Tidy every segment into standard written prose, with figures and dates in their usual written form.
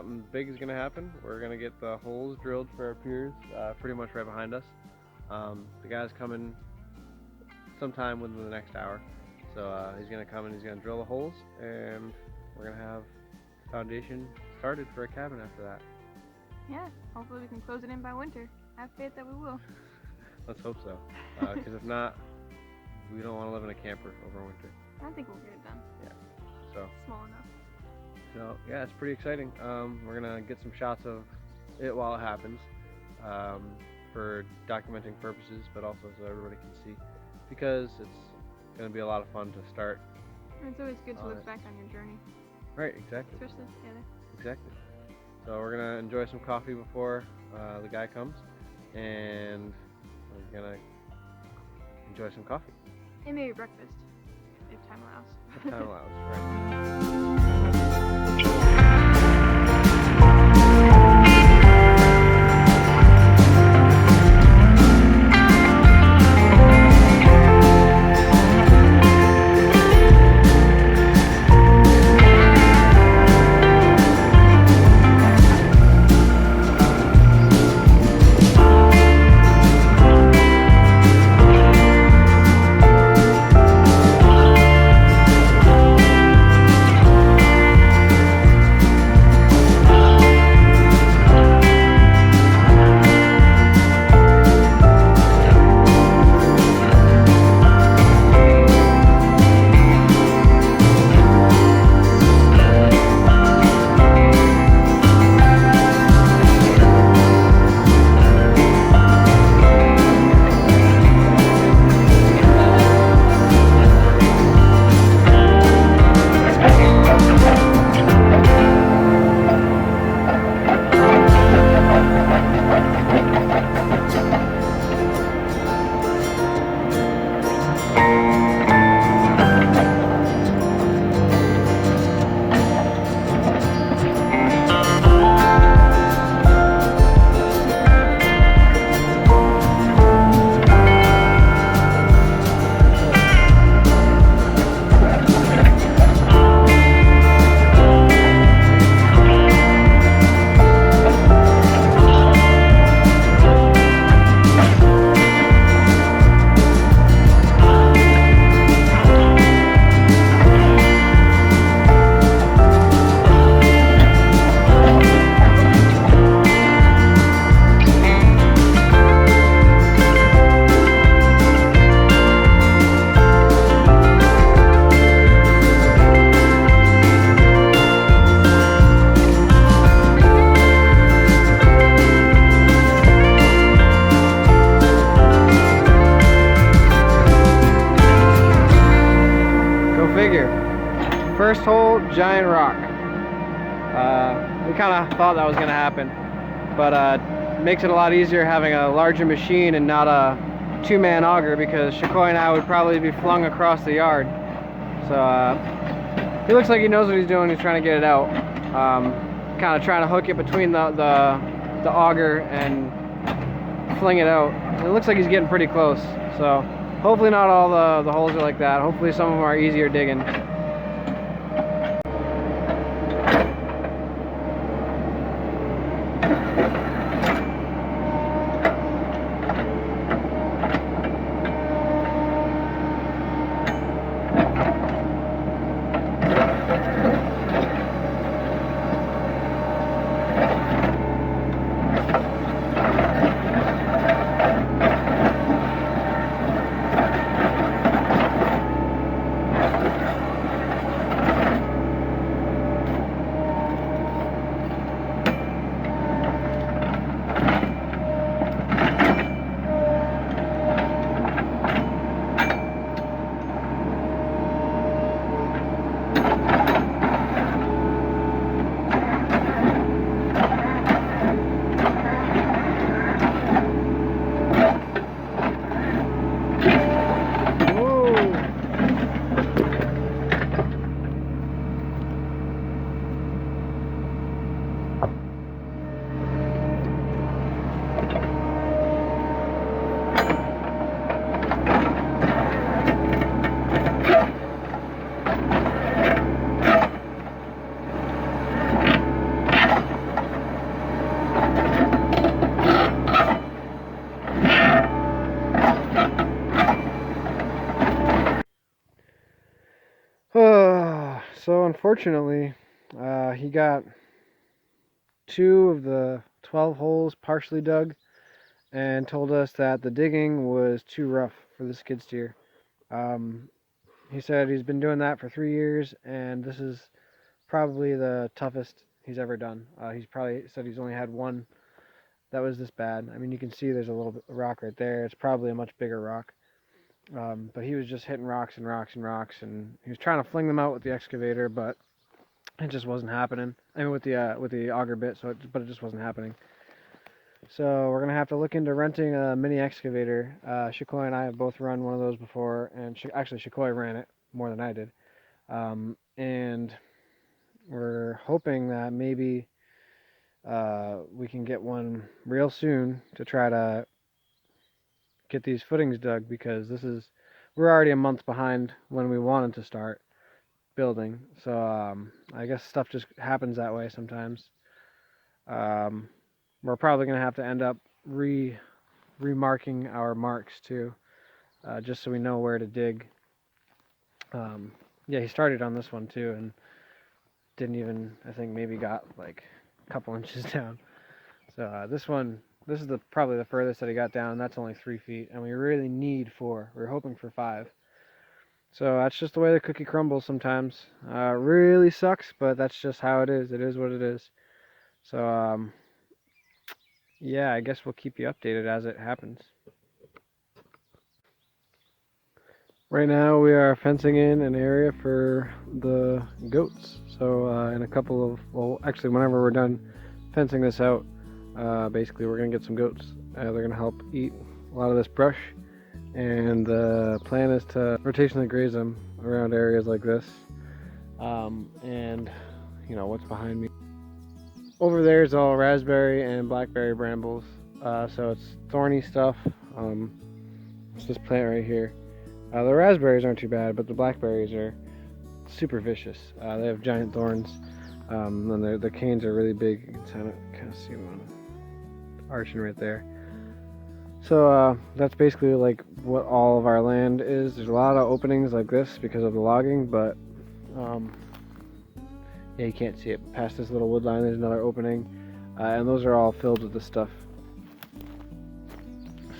something big is going to happen. We're going to get the holes drilled for our piers pretty much right behind us. The guy's coming sometime within the next hour. So he's going to come and he's going to drill the holes, and we're going to have the foundation started for a cabin after that. Yeah, hopefully we can close it in by winter. I have faith that we will. Let's hope so. Because if not, we don't want to live in a camper over winter. I think we'll get it done. Yeah. So. Small enough. So yeah, it's pretty exciting. We're gonna get some shots of it while it happens, for documenting purposes, but also so everybody can see, because it's gonna be a lot of fun to start. And it's always good to look back on your journey. Right, exactly. Especially together. Exactly. So we're gonna enjoy some coffee before the guy comes, and we're gonna enjoy some coffee. And maybe breakfast, if time allows. If time allows, right. First hole, giant rock. We kind of thought that was going to happen, but makes it a lot easier having a larger machine and not a two-man auger, because Shakoy and I would probably be flung across the yard. So he looks like he knows what he's doing. He's trying to get it out. Kind of trying to hook it between the auger and fling it out. It looks like he's getting pretty close. So hopefully not all the holes are like that. Hopefully some of them are easier digging. So unfortunately, he got 2 of the 12 holes partially dug and told us that the digging was too rough for the skid steer. He said he's been doing that for 3 years, and this is probably the toughest he's ever done. He's probably said he's only had one that was this bad. I mean, you can see there's a little bit of rock right there. It's probably a much bigger rock. But he was just hitting rocks and rocks and rocks, and he was trying to fling them out with the excavator, but it just wasn't happening. I mean, with the auger bit, but it just wasn't happening. So we're gonna have to look into renting a mini excavator. Shikoi and I have both run one of those before, and actually Shikoi ran it more than I did. And we're hoping that maybe we can get one real soon to try to get these footings dug, because we're already a month behind when we wanted to start building. So I guess stuff just happens that way sometimes. We're probably going to have to end up remarking our marks too, just so we know where to dig. Yeah, he started on this one too and didn't even, I think maybe got like a couple inches down. So this is probably the furthest that he got down, and that's only 3 feet, and we really need 4. We're hoping for 5. So that's just the way the cookie crumbles sometimes. Really sucks, but that's just how it is. It is what it is. So yeah, I guess we'll keep you updated as it happens. Right now we are fencing in an area for the goats. So in a couple of, well, actually whenever we're done fencing this out, basically we're going to get some goats. They're going to help eat a lot of this brush, and the plan is to rotationally graze them around areas like this. And you know what's behind me. Over there is all raspberry and blackberry brambles, so it's thorny stuff. It's this plant right here. The raspberries aren't too bad, but the blackberries are super vicious. They have giant thorns, and the canes are really big. You can kind of see one arching right there. So that's basically like what all of our land is. There's a lot of openings like this because of the logging, but yeah, you can't see it. Past this little wood line, there's another opening, and those are all filled with this stuff.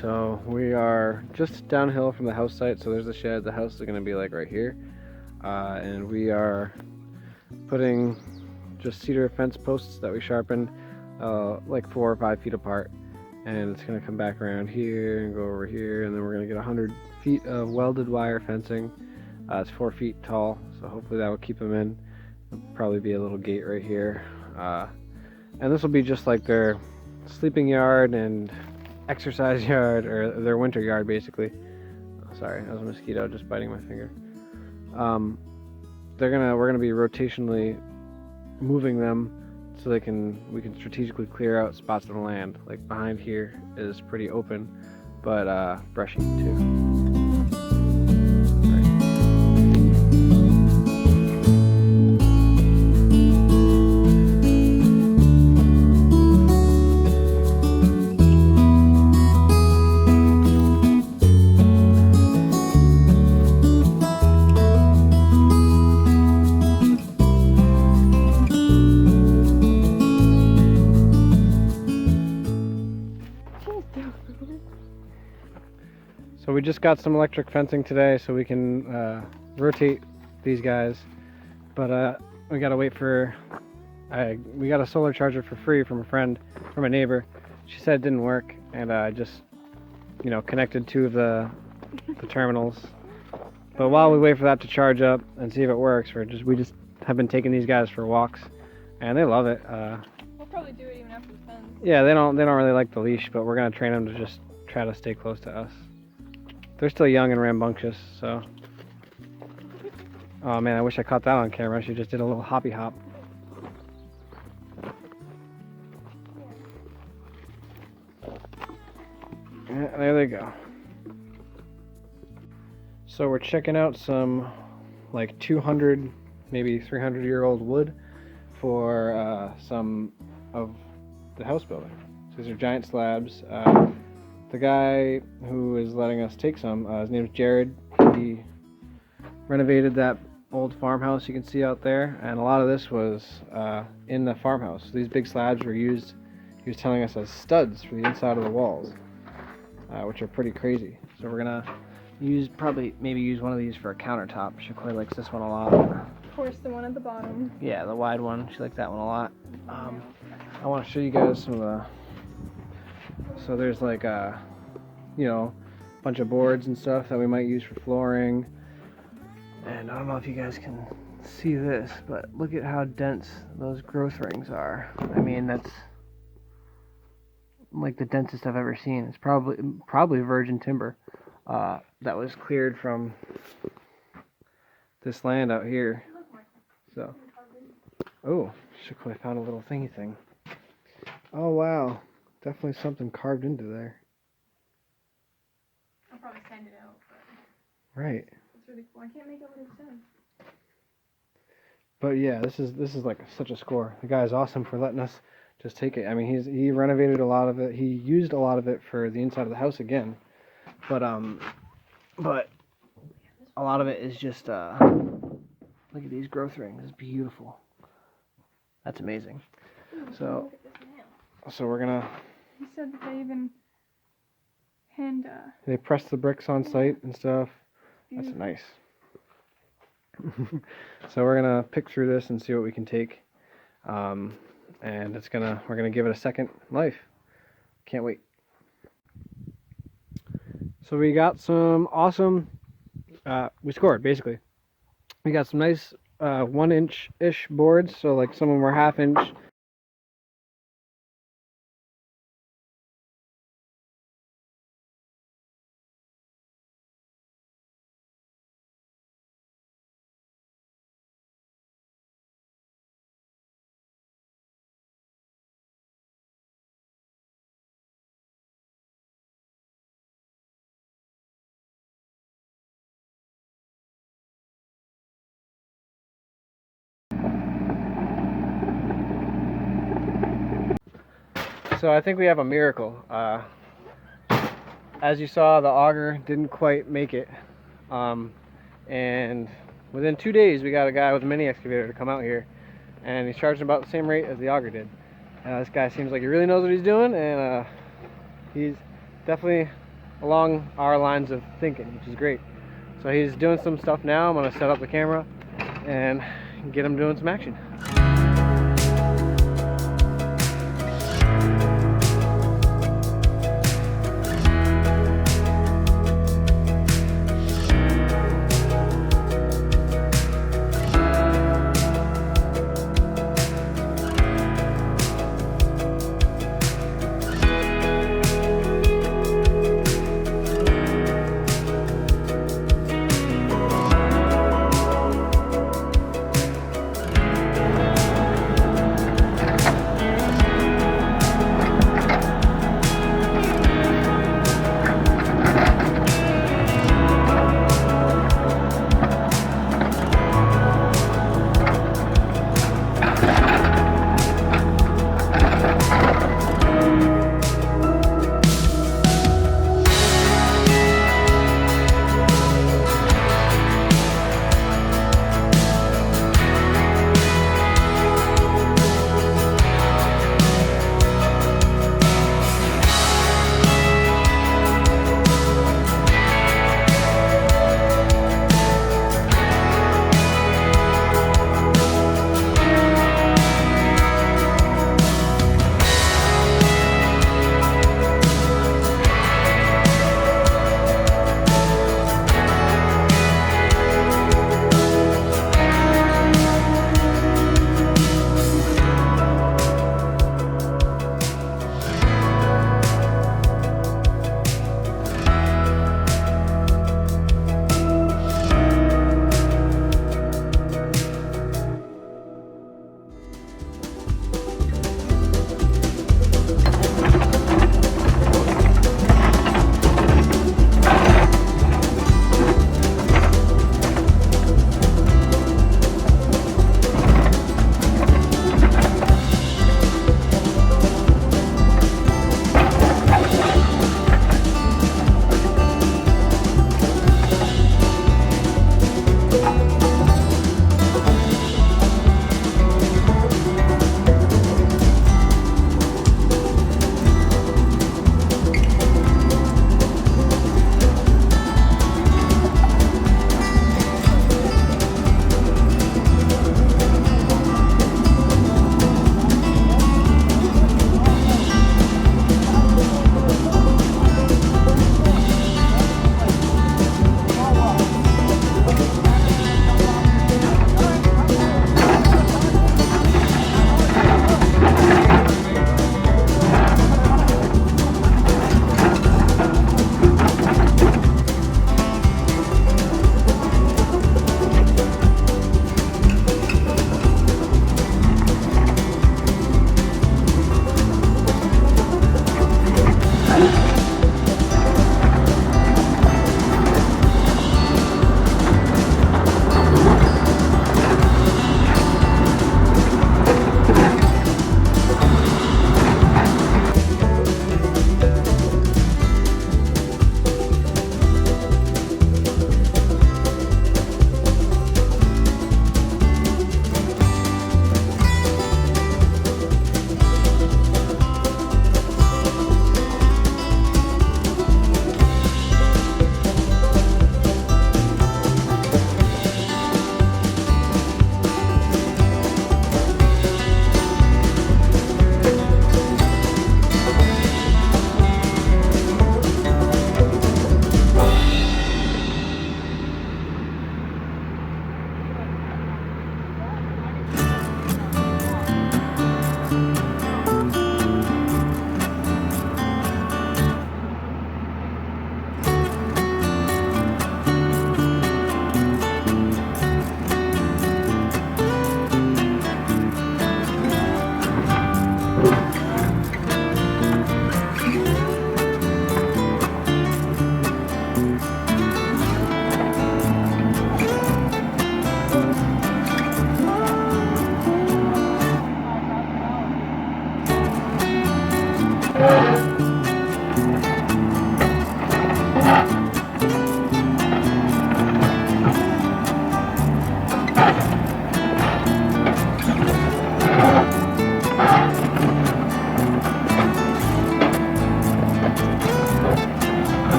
So we are just downhill from the house site. So there's the shed. The house is going to be like right here, and we are putting just cedar fence posts that we sharpened like 4 or 5 feet apart, and it's going to come back around here and go over here, and then we're going to get 100 feet of welded wire fencing. It's 4 feet tall, so hopefully that will keep them in. There'll probably be a little gate right here, and this will be just like their sleeping yard and exercise yard, or their winter yard basically. Oh, sorry, that was a mosquito just biting my finger. We're gonna be rotationally moving them so we can strategically clear out spots of the land. Like behind here is pretty open, but brushy too. So we just got some electric fencing today so we can rotate these guys, but we gotta wait for, we got a solar charger for free from a neighbor. She said it didn't work, and I just, connected 2 of the terminals. But while we wait for that to charge up and see if it works, we just have been taking these guys for walks, and they love it. We'll probably do it even after the fence. Yeah, they don't really like the leash, but we're gonna train them to just try to stay close to us. They're still young and rambunctious, so. Oh man, I wish I caught that on camera. She just did a little hoppy hop. Yeah, there they go. So we're checking out some like 200, maybe 300-year-old wood for some of the house building. So these are giant slabs. The guy who is letting us take some, his name is Jared. He renovated that old farmhouse you can see out there, and a lot of this was in the farmhouse. These big slabs were used, he was telling us, as studs for the inside of the walls, which are pretty crazy. So we're gonna maybe use one of these for a countertop. Shakoy likes this one a lot. Of course, the one at the bottom. Yeah, the wide one. She likes that one a lot. I want to show you guys some of the. So there's like a, bunch of boards and stuff that we might use for flooring. And I don't know if you guys can see this, but look at how dense those growth rings are. I mean, that's like the densest I've ever seen. It's probably virgin timber that was cleared from this land out here. So, oh, Shakoy found a little thingy thing. Oh wow, definitely something carved into there. I'll probably send it out. Right. It's really cool. I can't make out what it says. But yeah, this is like such a score. The guy's awesome for letting us just take it. I mean, he renovated a lot of it. He used a lot of it for the inside of the house again. But a lot of it is just look at these growth rings. It's beautiful. That's amazing. So we're gonna. He said that they even they press the bricks on site and stuff. That's beautiful. nice. So we're gonna pick through this and see what we can take, and we're gonna give it a second life. Can't wait. So we got some awesome. We scored basically. We got some nice 1-inch-ish boards. So like some of them were 1/2 inch. So I think we have a miracle. As you saw, the auger didn't quite make it. And within 2 days, we got a guy with a mini excavator to come out here. And he's charging about the same rate as the auger did. This guy seems like he really knows what he's doing. And he's definitely along our lines of thinking, which is great. So he's doing some stuff now. I'm going to set up the camera and get him doing some action.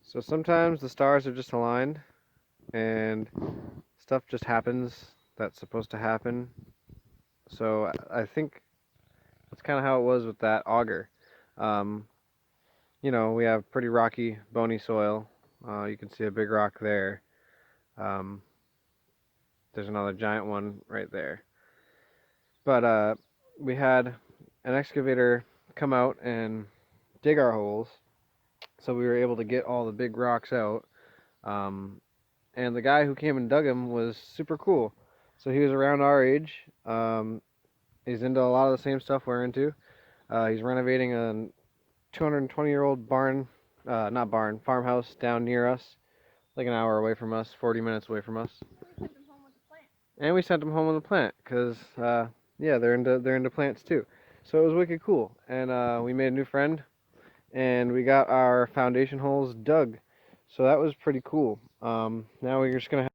So sometimes the stars are just aligned and stuff just happens that's supposed to happen. So I think that's kind of how it was with that auger. Um, you know, we have pretty rocky, bony soil. You can see a big rock there. Um, there's another giant one right there. But we had an excavator come out and dig our holes, so we were able to get all the big rocks out. Um, and the guy who came and dug them was super cool. So he was around our age. He's into a lot of the same stuff we're into. He's renovating a 220-year-old barn, not barn, farmhouse down near us, like an hour away from us, 40 minutes away from us. And we sent him home with a plant, because, yeah, they're into plants too. So it was wicked cool. And we made a new friend, and we got our foundation holes dug. So that was pretty cool. Now we're just going to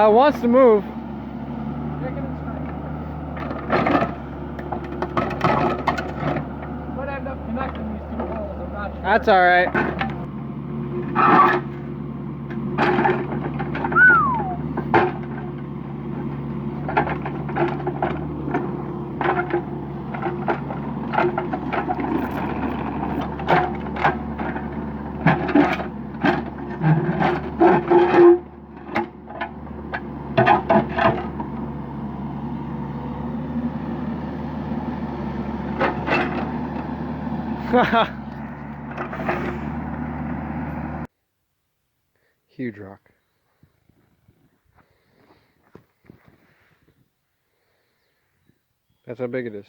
wants to move. Might end up connecting these two holes, I'm not sure. That's all right. Huge rock. That's how big it is.